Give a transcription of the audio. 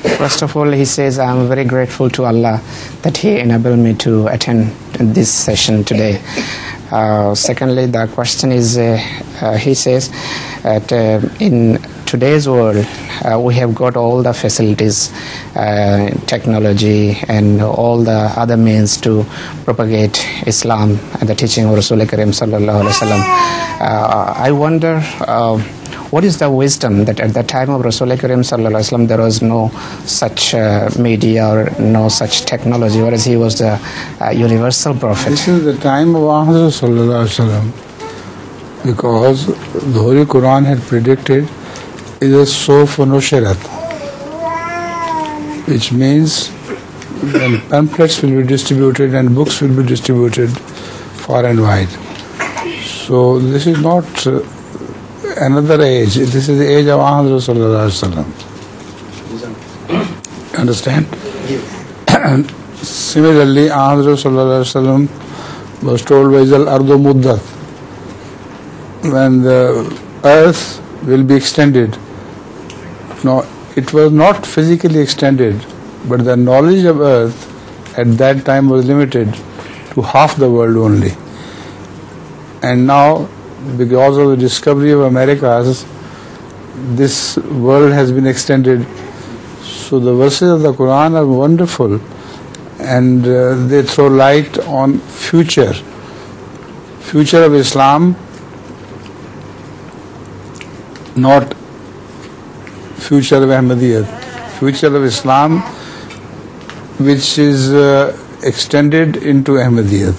First of all, he says, I am very grateful to Allah that He enabled me to attend this session today. Secondly, the question is, he says that in today's world, we have got all the facilities, technology, and all the other means to propagate Islam and the teaching of Rasul Karim sallallahu alaihi wasallam. I wonder, what is the wisdom that at the time of Rasul Karim sallallahu alaihi wasallam there was no such media or no such technology, whereas he was the universal prophet? This is the time of Muhammad sallallahu alaihi wasallam, because the Holy Quran had predicted إِذَا الصُّحُفُ نُشِرَتْ, which means when pamphlets will be distributed and books will be distributed far and wide. So this is not another age. This is the age of Muhammad sallallahu alaihi wasallam. Understand? And similarly, Muhammad sallallahu alaihi wasallam was told by Zal Ardu Muddat, when the earth will be extended. No, it was not physically extended, but the knowledge of earth at that time was limited to half the world only. And now, because of the discovery of Americas, this world has been extended. So the verses of the Quran are wonderful, and they throw light on future of Islam, not future of Ahmadiyyah, future of Islam which is extended into Ahmadiyyah.